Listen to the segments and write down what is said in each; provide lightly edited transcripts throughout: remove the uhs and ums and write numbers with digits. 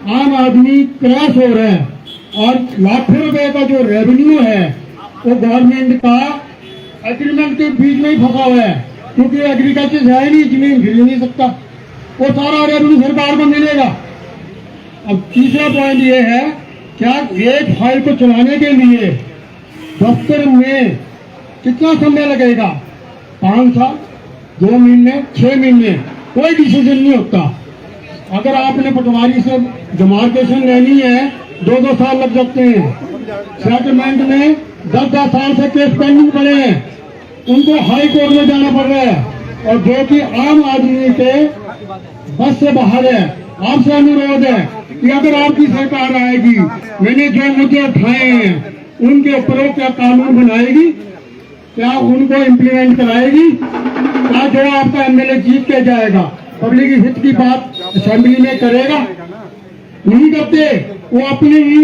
आम आदमी क्रैश हो रहा है और लाखों रुपए का जो रेवेन्यू है वो गवर्नमेंट का एग्रीमेंट के बीच में ही फंसा हुआ है, क्योंकि एग्रीकल्चर है नहीं, जमीन खरीद नहीं सकता, वो सारा रेवेन्यू सरकार को मिलेगा। अब तीसरा पॉइंट ये है, क्या एक फाइल को चलाने के लिए दफ्तर में कितना समय लगेगा? 5 साल, 2 महीने, 6 महीने, कोई डिसीजन नहीं होता। अगर आपने पटवारी से डिमार्केशन लेनी है 2-2 साल लग सकते हैं। सेटलमेंट में 10-10 साल से केस पेंडिंग पड़े हैं, उनको हाई कोर्ट में जाना पड़ रहा है, और जो कि आम आदमी के बस से बाहर है। आपसे अनुरोध है कि अगर आपकी सरकार आएगी, मैंने जो मुद्दे उठाए हैं उनके ऊपर क्या कानून बनाएगी, क्या उनको इम्प्लीमेंट कराएगी, क्या जो आपका एमएलए जीत के जाएगा पब्लिक हित की बात असेंबली में करेगा? नहीं करते, वो अपने ही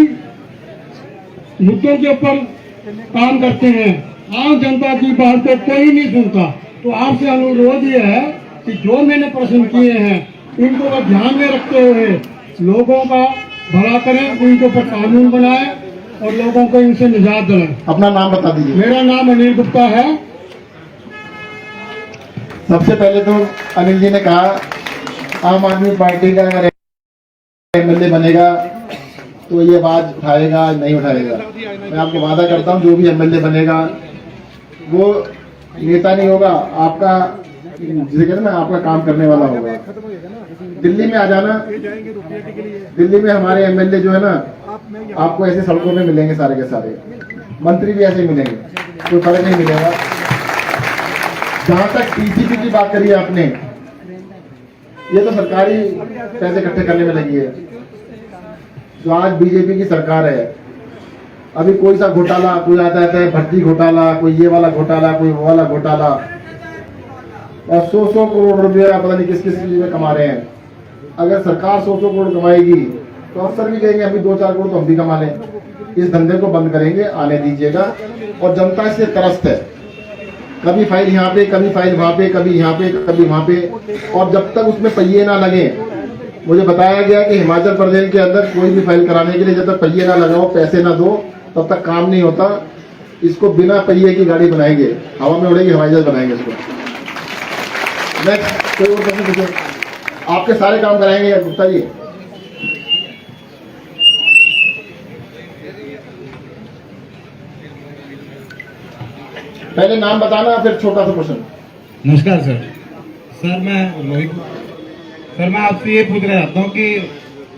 मुद्दों के ऊपर काम करते हैं, आम जनता की बात को कोई नहीं सुनता। तो आपसे अनुरोध ये है कि जो मैंने प्रश्न किए हैं इनको ध्यान में रखते हुए लोगों का भला करें, उनके ऊपर कानून बनाए और लोगों को इनसे निजात दिलाएं। अपना नाम बता दीजिए। मेरा नाम अनिल गुप्ता है। सबसे पहले तो अनिल जी ने कहा आम आदमी पार्टी का अगर एमएलए बनेगा तो ये आवाज उठाएगा नहीं उठाएगा। मैं आपको वादा करता हूँ जो भी एमएलए बनेगा वो नेता नहीं होगा, आपका जिसे कहते हैं ना आपका काम करने वाला होगा। दिल्ली में आ जाना, दिल्ली में हमारे एमएलए जो है ना आपको ऐसे सड़कों में मिलेंगे, सारे के सारे मंत्री भी ऐसे मिलेंगे, कोई फर्क नहीं मिलेगा। जहां तक टीसीपी की बात करी आपने, ये तो सरकारी पैसे इकट्ठे करने में लगी है। जो आज बीजेपी की सरकार है, अभी कोई सा घोटाला, कोई आता है भर्ती घोटाला, कोई ये वाला घोटाला, कोई वो वाला घोटाला, और 100 करोड़ रुपया पता नहीं किस किस चीज में कमा रहे हैं। अगर सरकार 100 करोड़ कमाएगी तो अफसर भी कहेंगे अभी 2-4 करोड़ तो हम भी कमा लें। इस धंधे को बंद करेंगे, आने दीजिएगा। और जनता इससे त्रस्त है, कभी फाइल यहाँ पे, कभी फाइल वहां पे, कभी यहाँ पे, कभी वहां पे, और जब तक उसमें पहिए ना लगे। मुझे बताया गया कि हिमाचल प्रदेश के अंदर कोई भी फाइल कराने के लिए जब तक पहिए ना लगाओ, पैसे ना दो, तब तक काम नहीं होता। इसको बिना पहिए की गाड़ी बनाएंगे, हवा में उड़ेगी, हवाई जहाज बनाएंगे इसको। नेक्स्ट कोई और प्रश्न पूछो। आपके सारे काम कराएंगे गुप्ता जी। पहले नाम बताना, फिर छोटा सा क्वेश्चन। नमस्कार सर। सर मैं रोहित, सर मैं आपसे ये पूछ रहा था कि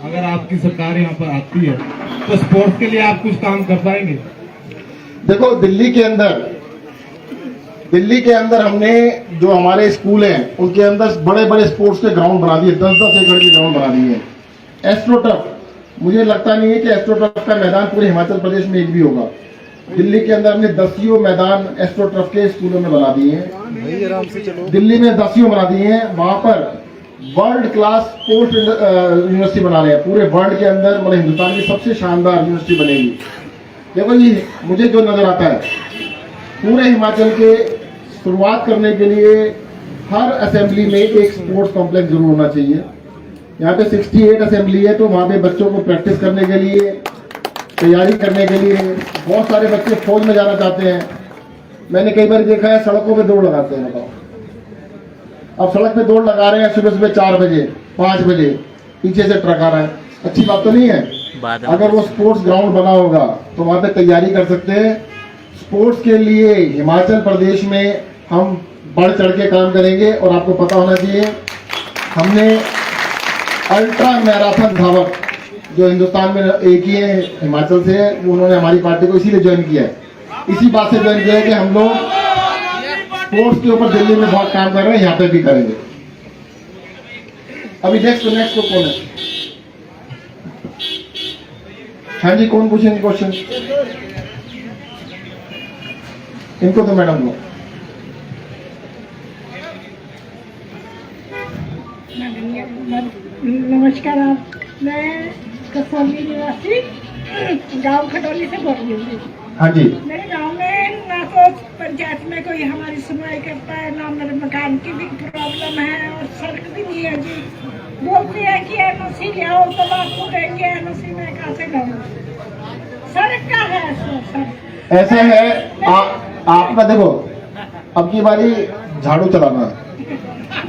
अगर आपकी सरकार यहाँ पर आती है तो स्पोर्ट्स के लिए आप कुछ काम कर पाएंगे? देखो दिल्ली के अंदर हमने जो हमारे स्कूल हैं उनके अंदर बड़े बड़े स्पोर्ट्स के ग्राउंड बना दिए, 10-10 एकड़ के ग्राउंड बना दिए। एस्ट्रोटर्फ, मुझे लगता नहीं है कि एस्ट्रोटर्फ का मैदान पूरे हिमाचल प्रदेश में एक भी होगा। दिल्ली के अंदर हमने 10 मैदान एस्ट्रोटर्फ के स्कूलों में बना दिए हैं। दिल्ली में 10 बना दिए हैं। वहां पर वर्ल्ड क्लास स्पोर्ट्स यूनिवर्सिटी बना रहे हैं। पूरे वर्ल्ड के अंदर मतलब हिंदुस्तान की सबसे शानदार यूनिवर्सिटी बनेगी। देखो ये मुझे जो नजर आता है, पूरे हिमाचल के शुरुआत करने के लिए हर असेंबली में एक स्पोर्ट्स कॉम्प्लेक्स जरूर होना चाहिए। यहाँ पे 68 असेंबली है, तो वहाँ पे बच्चों को प्रैक्टिस करने के लिए, तैयारी करने के लिए, बहुत सारे बच्चे फौज में जाना चाहते हैं। मैंने कई बार देखा है सड़कों पे दौड़ लगाते हैं। बताओ, अब सड़क पे दौड़ लगा रहे हैं सुबह 4 बजे, 5 बजे, पीछे से ट्रक आ रहा है। अच्छी बात तो नहीं है। अगर वो स्पोर्ट्स ग्राउंड बना होगा तो वहां पे तैयारी कर सकते हैं। स्पोर्ट्स के लिए हिमाचल प्रदेश में हम बढ़ चढ़ के काम करेंगे। और आपको पता होना चाहिए, हमने अल्ट्रा मैराथन धावक जो हिंदुस्तान में एक ही है हिमाचल से, उन्होंने हमारी पार्टी को इसीलिए ज्वाइन किया है। इसी बात से ज्वाइन किया है कि हम लोग स्पोर्ट्स के ऊपर दिल्ली में बहुत काम कर रहे हैं, यहाँ पे भी करेंगे। अभी नेक्स्ट को कौन है? हाँ जी, कौन पूछेंगे क्वेश्चन? इनको तो मैडम को। नमस्कार, मैं कसौली निवासी गांव खटौली से बोल रही हूँ। हाँ जी। मेरे गांव में ना तो पंचायत में कोई हमारी सुनवाई करता है, ना मेरे मकान की भी प्रॉब्लम है और सड़क भी नहीं है जी। बोलते हैं कि एनओसी ले आओ तब आपको देंगे, है एनओसी में कहाँ से करूँ? सड़क का है सड़क। ऐसा है आप ना देखो, अब की बारी झाड़ू चलाना।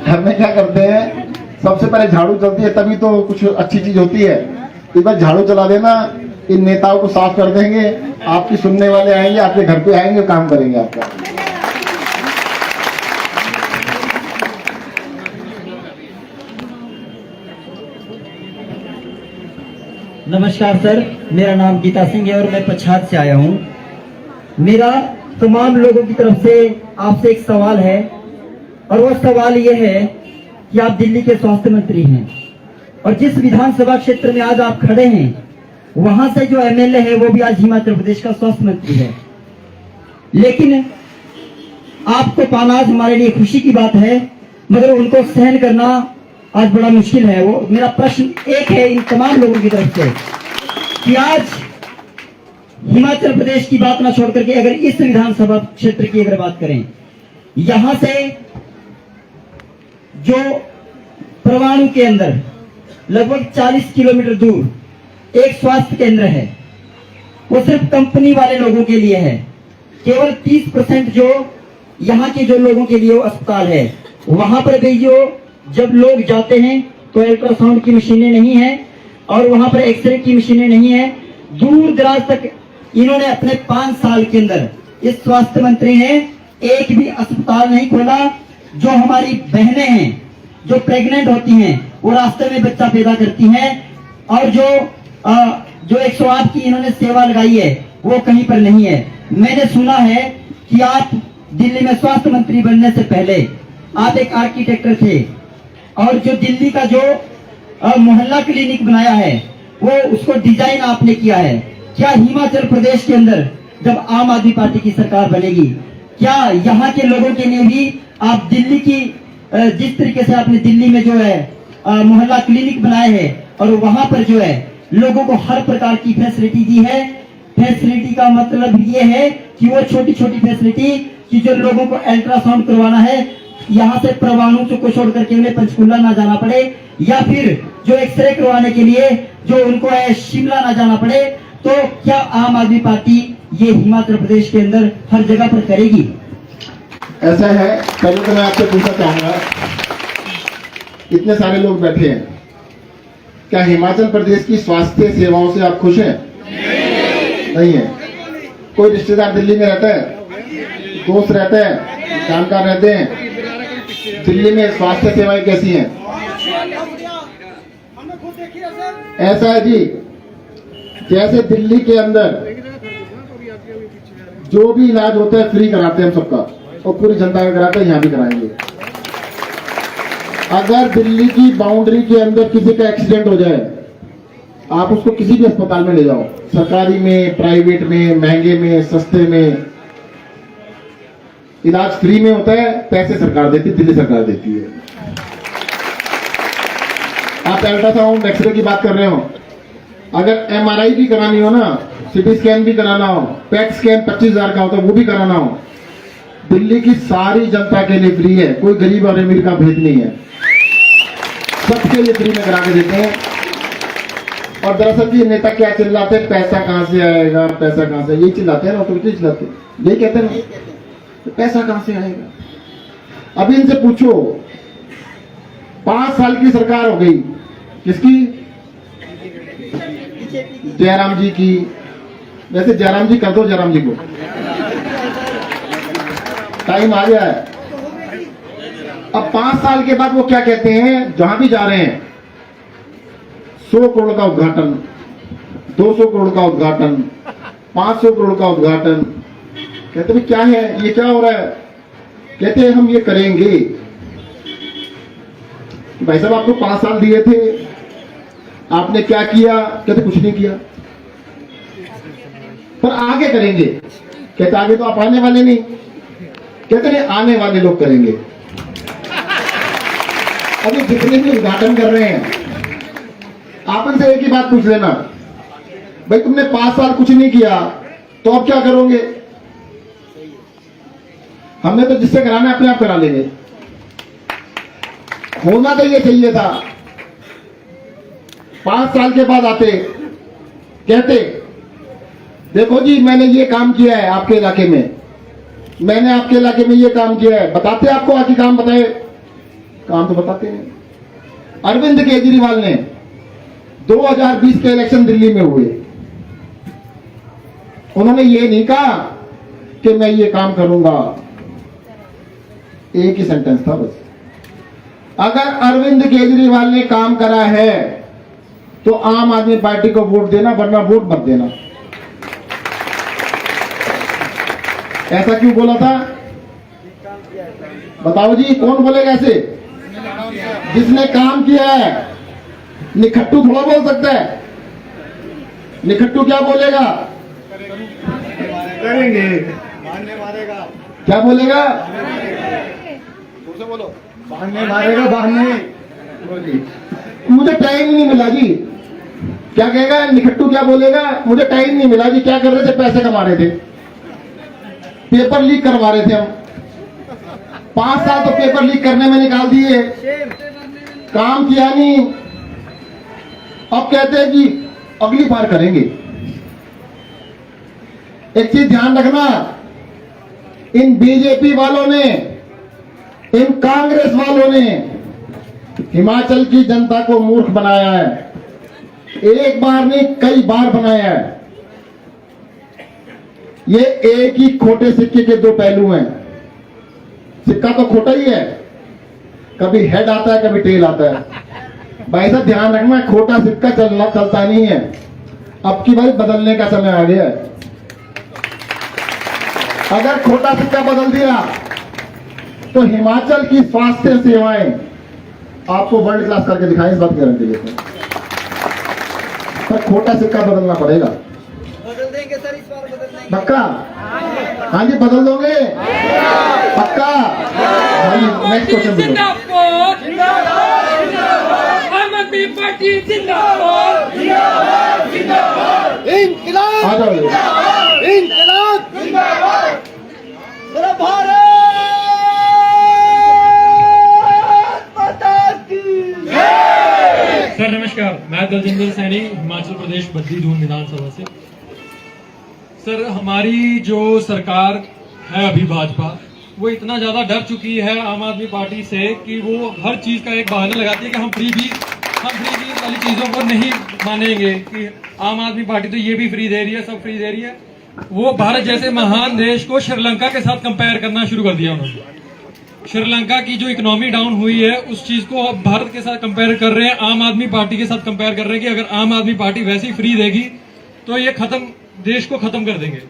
घर में क्या करते हैं, सबसे पहले झाड़ू चलती है तभी तो कुछ अच्छी चीज होती है। एक बार झाड़ू चला देना, इन नेताओं को साफ कर देंगे, आपकी सुनने वाले आएंगे, आपके घर पे आएंगे, काम करेंगे आपका। नमस्कार सर, मेरा नाम गीता सिंह है और मैं पच्छाद से आया हूँ। मेरा तमाम लोगों की तरफ से आपसे एक सवाल है और वो सवाल ये है कि आप दिल्ली के स्वास्थ्य मंत्री हैं और जिस विधानसभा क्षेत्र में आज आप खड़े हैं वहां से जो एमएलए है वो भी आज हिमाचल प्रदेश का स्वास्थ्य मंत्री है। लेकिन आपको पाना आज हमारे लिए खुशी की बात है, मगर उनको सहन करना आज बड़ा मुश्किल है। वो मेरा प्रश्न एक है इन तमाम लोगों की तरफ से कि आज हिमाचल प्रदेश की बात ना छोड़ करके अगर इस विधानसभा क्षेत्र की अगर बात करें, यहां से जो परवाणु के अंदर लगभग 40 किलोमीटर दूर एक स्वास्थ्य केंद्र है, वो सिर्फ कंपनी वाले लोगों के लिए है। केवल 30% जो यहाँ के जो लोगों के लिए वो अस्पताल है, वहां पर भी जो जब लोग जाते हैं तो अल्ट्रासाउंड की मशीनें नहीं है और वहां पर एक्सरे की मशीनें नहीं है। दूर दराज तक इन्होंने अपने 5 साल के अंदर, इस स्वास्थ्य मंत्री ने एक भी अस्पताल नहीं खोला। जो हमारी बहनें हैं जो प्रेग्नेंट होती हैं वो रास्ते में बच्चा पैदा करती हैं और जो 108 की इन्होंने सेवा लगाई है वो कहीं पर नहीं है। मैंने सुना है कि आप दिल्ली में स्वास्थ्य मंत्री बनने से पहले आप एक आर्किटेक्टर थे और जो दिल्ली का जो मोहल्ला क्लिनिक बनाया है वो उसको डिजाइन आपने किया है। क्या हिमाचल प्रदेश के अंदर जब आम आदमी पार्टी की सरकार बनेगी, क्या यहाँ के लोगों के लिए भी आप दिल्ली की जिस तरीके से आपने दिल्ली में जो है मोहल्ला क्लिनिक बनाए हैं और वहां पर जो है लोगों को हर प्रकार की फैसिलिटी दी है। फैसिलिटी का मतलब ये है कि वो छोटी छोटी फैसिलिटी कि जो लोगों को अल्ट्रासाउंड करवाना है यहाँ से परवाणु को छोड़ करके उन्हें पंचकुला ना जाना पड़े, या फिर जो एक्सरे करवाने के लिए जो उनको है शिमला ना जाना पड़े, तो क्या आम आदमी पार्टी ये हिमाचल प्रदेश के अंदर हर जगह पर करेगी? ऐसा है, पहले तो मैं आपसे पूछना चाहूंगा, इतने सारे लोग बैठे हैं, क्या हिमाचल प्रदेश की स्वास्थ्य सेवाओं से आप खुश हैं? नहीं है। कोई रिश्तेदार दिल्ली में रहता है, दोस्त रहते हैं, जानकार रहते हैं, दिल्ली में स्वास्थ्य सेवाएं कैसी हैं? ऐसा है जी, जैसे दिल्ली के अंदर जो भी इलाज होता है फ्री कराते हैं हम सबका, और पूरी जनता का कराते हैं, यहाँ भी कराएंगे। अगर दिल्ली की बाउंड्री के अंदर किसी का एक्सीडेंट हो जाए, आप उसको किसी भी अस्पताल में ले जाओ, सरकारी में, प्राइवेट में, महंगे में, सस्ते में, इलाज फ्री में होता है। पैसे सरकार देती है, दिल्ली सरकार देती है। आप अल्ट्रासाउंड एक्सरे की बात कर रहे हो, अगर एमआरआई भी करानी हो ना, सीटी स्कैन भी कराना हो, पैट स्कैन 25,000 का होता है वो भी कराना हो, दिल्ली की सारी जनता के लिए फ्री है। कोई गरीब और अमीर का भेद नहीं है, सबके लिए फ्री में करा के देते हैं। और दरअसल ये नेता क्या चिल्लाते हैं, पैसा कहां से आएगा, पैसा कहां से, यही चिल्लाते हैं ना, तो चिल्लाते हैं, यही कहते हैं तो पैसा कहां से आएगा। अभी इनसे पूछो, 5 साल की सरकार हो गई, किसकी? जयराम जी की। वैसे जयराम जी कर दो, जयराम जी को टाइम आ गया है। अब 5 साल के बाद वो क्या कहते हैं, जहां भी जा रहे हैं 100 करोड़ का उद्घाटन, 200 करोड़ का उद्घाटन, 500 करोड़ का उद्घाटन। कहते हैं क्या है ये, क्या हो रहा है? कहते हैं हम ये करेंगे। भाई साहब आपको 5 साल दिए थे, आपने क्या किया? कहते कुछ नहीं किया, पर आगे करेंगे। कहते आगे तो आप आने वाले नहीं। कहते नहीं, आने वाले लोग करेंगे। अभी जितने भी उद्घाटन कर रहे हैं, आप उनसे एक ही बात पूछ लेना, भाई तुमने 5 साल कुछ नहीं किया तो अब क्या करोगे? हमने तो जिससे कराना है अपने आप करा लेंगे। होना तो ये चाहिए था। 5 साल के बाद आते, कहते देखो जी मैंने ये काम किया है आपके इलाके में, मैंने आपके इलाके में ये काम किया है, बताते आपको आके काम बताए, काम तो बताते हैं। अरविंद केजरीवाल ने 2020 के इलेक्शन दिल्ली में हुए, उन्होंने ये नहीं कहा कि मैं ये काम करूंगा, एक ही सेंटेंस था बस। अगर अरविंद केजरीवाल ने काम करा है तो आम आदमी पार्टी को वोट देना, वरना वोट मत देना। ऐसा क्यों बोला था बताओ जी, कौन बोलेगा ऐसे? जिसने काम किया है। निखट्टू थोड़ा बोल सकता है, निखट्टू क्या बोलेगा? करेंगे। क्या बोलेगा? बोलो, बहाने मारेगा, बहाने। मुझे टाइम नहीं मिला जी। क्या कहेगा निखट्टू? क्या बोलेगा? मुझे टाइम नहीं मिला जी। क्या कर रहे थे? पैसे कमा रहे थे, पेपर लीक करवा रहे थे हम। 5 साल तो पेपर लीक करने में निकाल दिए, काम किया नहीं। अब कहते हैं कि अगली बार करेंगे। एक चीज ध्यान रखना, इन बीजेपी वालों ने, इन कांग्रेस वालों ने हिमाचल की जनता को मूर्ख बनाया है। एक बार नहीं, कई बार बनाया है। ये एक ही खोटे सिक्के के दो पहलू हैं। सिक्का तो खोटा ही है, कभी हेड आता है, कभी टेल आता है। भाई साहब ध्यान रखना, खोटा सिक्का चलता नहीं है। अब की बार बदलने का समय आ गया है। अगर खोटा सिक्का बदल दिया तो हिमाचल की स्वास्थ्य सेवाएं आपको वर्ल्ड क्लास करके दिखाएं, इस बात की गारंटी लेते हैं। पर खोटा सिक्का बदलना पड़ेगा। बदल देंगे सर, इस बार बदल देंगे। पक्का? हाँ जी, बदल दोगे? पक्का? हाँ जी, नेक्स्ट क्वेश्चन पूछो। आम आदमी पार्टी जिंदाबाद। आ जाओ। बोलो भारत माता की। सर नमस्कार, मैं दलजिंदर सैनी, हिमाचल प्रदेश बद्दी दून विधानसभा से। सर हमारी जो सरकार है अभी भाजपा, वो इतना ज्यादा डर चुकी है आम आदमी पार्टी से कि वो हर चीज का एक बहाना लगाती है कि हम फ्री बीज वाली चीजों को नहीं मानेंगे, कि आम आदमी पार्टी तो ये भी फ्री दे रही है, सब फ्री दे रही है। वो भारत जैसे महान देश को श्रीलंका के साथ कंपेयर करना शुरू कर दिया उन्होंने। श्रीलंका की जो इकोनॉमी डाउन हुई है उस चीज को अब भारत के साथ कंपेयर कर रहे हैं, आम आदमी पार्टी के साथ कंपेयर कर रहे हैं कि अगर आम आदमी पार्टी वैसी फ्री देगी तो ये देश को खत्म कर देंगे।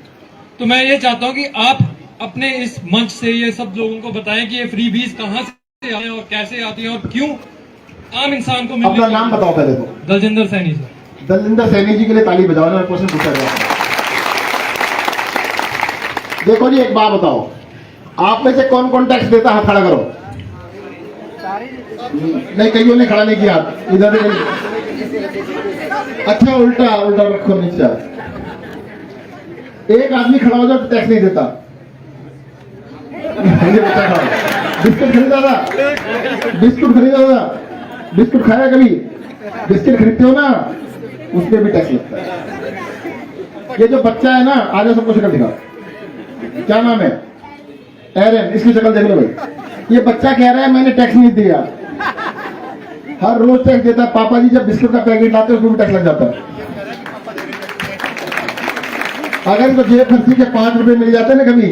तो मैं ये चाहता हूं कि आप अपने इस मंच से ये सब लोगों को बताएं कि ये फ्री बीज कहां से आए और कैसे आती है और क्यों आम इंसान को अपना नाम बताओ पहले तो। दलजिंदर सैनी सर। दलजिंदर सैनी जी के लिए ताली बजाओ ना, क्वेश्चन पूछा गया। देखो जी, एक बात बताओ, आप में से कौन कौन टैक्स देता है? हाथ खड़ा करो। नहीं, कईयों ने खड़ा नहीं किया, इधर अच्छा उल्टा रखो नीचे। एक आदमी खड़ा हो जाए तो टैक्स नहीं देता। बिस्कुट खरीदा था, बिस्कुट खाया कभी? बिस्किट खरीदते हो ना, उसमें भी टैक्स लगता है। ये जो बच्चा है ना, आज सबको शक्ल दिखा, क्या नाम है? एरन, इसकी शक्ल देख लो भाई। ये बच्चा कह रहा है मैंने टैक्स नहीं दिया, हर रोज टैक्स देता है। पापा जी जब बिस्कुट का पैकेट लाते हैं उसमें भी टैक्स लग जाता है। अगर इनको जेब खर्ची के 5 रुपए मिल जाते हैं ना कभी,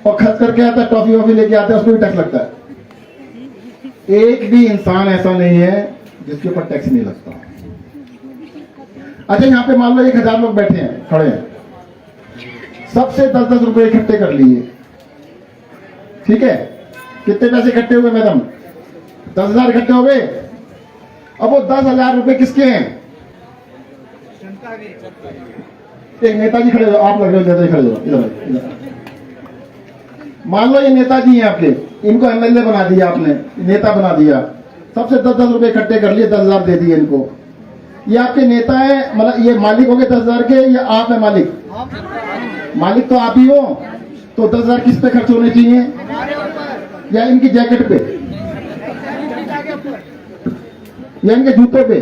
और खर्च करके आता है, टॉफी वॉफी लेके आता है, उसमें भी टैक्स लगता है। एक भी इंसान ऐसा नहीं है जिसके ऊपर टैक्स नहीं लगता। अच्छा, यहाँ पे मान लो 1000 लोग बैठे हैं, खड़े हैं, सबसे 10-10 रुपए इकट्ठे कर लिए, ठीक है? कितने पैसे इकट्ठे हुए मैडम? 10,000 इकट्ठे हो गए। अब वो 10,000 रुपए किसके हैं? एक नेताजी खड़े हो, आप लग रहे हो नेताजी खड़े हो, इधर। मान लो ये नेताजी हैं आपके, इनको एमएलए बना दिया आपने, नेता बना दिया, सबसे 10-10 रुपए इकट्ठे कर लिए, 10,000 दे दिए इनको। ये आपके नेता है, मतलब ये मालिक हो गए 10,000 के, या आप है मालिक? मालिक तो आप ही हो, तो 10,000 किस पे खर्च होने चाहिए? या इनकी जैकेट पे, या इनके जूतों पे,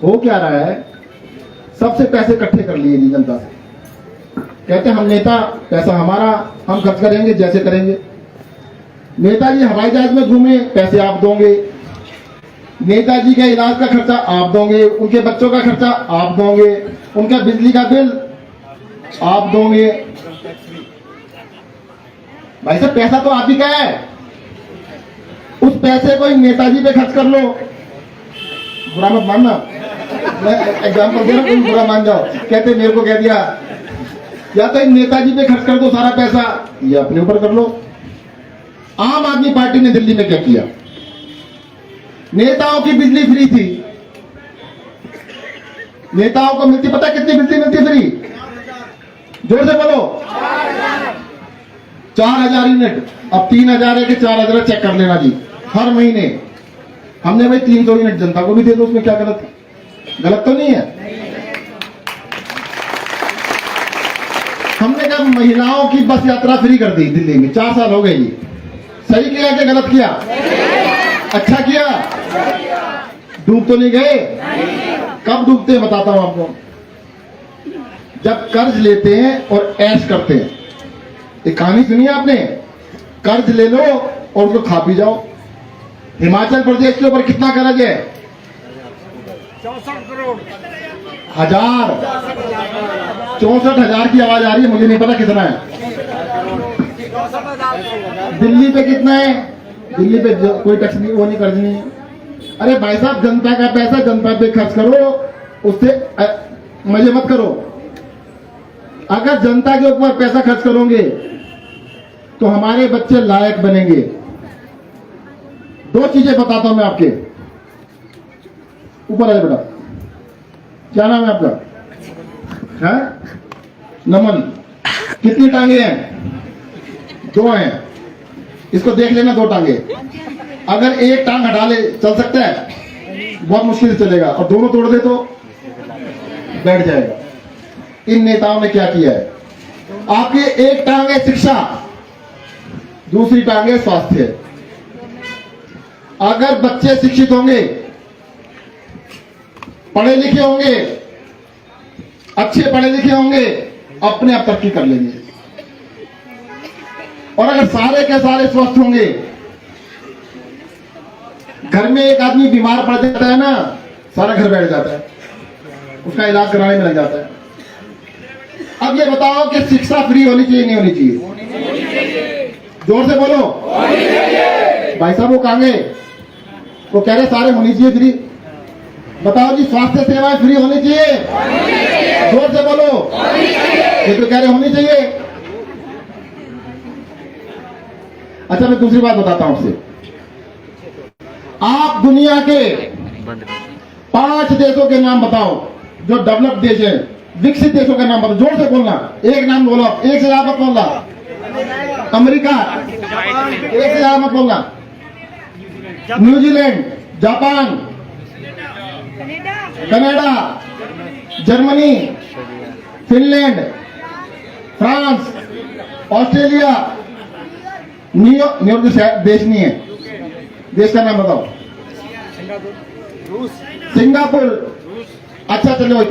हो क्या रहा है, सबसे पैसे इकट्ठे कर लिए जी जनता से। कहते हम नेता, पैसा हमारा, हम खर्च करेंगे जैसे करेंगे। नेताजी हवाई जहाज में घूमे, पैसे आप दोगे। नेताजी के इलाज का खर्चा आप दोगे, उनके बच्चों का खर्चा आप दोगे, उनका बिजली का बिल आप दोगे। भाई साहब पैसा तो आप ही का है, उस पैसे को इन नेताजी पे खर्च कर लो। बुरा मत मानना, मैं एग्जाम्पल दे रहा हूं, तुम बुरा मान जाओ। कहते मेरे को कह दिया, या तो इन नेताजी पे खर्च कर दो सारा पैसा, या अपने ऊपर कर लो। आम आदमी पार्टी ने दिल्ली में क्या किया, नेताओं की बिजली फ्री थी। नेताओं को मिलती, पता कितनी बिजली मिलती फ्री? जोर से बोलो, 4000 यूनिट। अब 3000 है कि 4000 चेक कर लेना जी हर महीने। हमने भाई 300 यूनिट जनता को भी दे दो, उसमें क्या गलत, गलत तो नहीं है। हमने कहा महिलाओं की बस यात्रा फ्री कर दी दिल्ली में, 4 साल हो गए जी। सही किया कि गलत किया? अच्छा किया। डूब तो नहीं गए? कब डूबते हैं बताता हूं आपको, जब कर्ज लेते हैं और ऐश करते हैं। एक कहानी सुनी है आपने, कर्ज ले लो और उसको खा पी जाओ। हिमाचल प्रदेश के ऊपर कितना कर्ज है? 64 करोड़। 64,000 की आवाज आ रही है, मुझे नहीं पता कितना है। दिल्ली पे कितना है? दिल्ली पे कोई टैक्स नहीं, वो नहीं, कर्ज नहीं है। अरे भाई साहब, जनता का पैसा जनता पे खर्च करो, उससे मजे मत करो। अगर जनता के ऊपर पैसा खर्च करोगे तो हमारे बच्चे लायक बनेंगे। 2 चीजें बताता हूं मैं आपके ऊपर। आए बेटा, क्या नाम है आपका? है नमन। कितनी टांगे हैं? 2 हैं। इसको देख लेना, 2 टांगे। अगर एक टांग हटा ले चल सकता है? बहुत मुश्किल से चलेगा। और दोनों तोड़ दे तो बैठ जाएगा। इन नेताओं ने क्या किया है? आपकी एक टांग है शिक्षा, दूसरी टांग है स्वास्थ्य। अगर बच्चे शिक्षित होंगे, पढ़े लिखे होंगे, अच्छे पढ़े लिखे होंगे, अपने आप तरक्की कर लेंगे। और अगर सारे के सारे स्वस्थ होंगे, घर में एक आदमी बीमार पड़ जाता है ना, सारा घर बैठ जाता है, उसका इलाज कराने में लग जाता है। अब ये बताओ कि शिक्षा फ्री होनी चाहिए नहीं होनी चाहिए? जोर से बोलो। भाई साहब वो कहां गए? वो कह रहे सारे होनी चाहिए फ्री। बताओ जी, स्वास्थ्य सेवाएं फ्री होनी चाहिए? जोर से बोलो। ये तो कह रहे होनी चाहिए। अच्छा, मैं दूसरी बात बताता हूं आपसे। आप दुनिया के 5 देशों के नाम बताओ जो डेवलप देश है, विकसित देशों का नाम बताओ। जोर से बोलना, एक नाम बोलो, एक से ज्यादा मत बोलना। अमेरिका, एक से ज्यादा मत बोलना। New Zealand, Japan, Canada, Germany, Finland, France, Australia, New York देश नहीं है, देश का नाम बताओ। सिंगापुर। अच्छा चलो।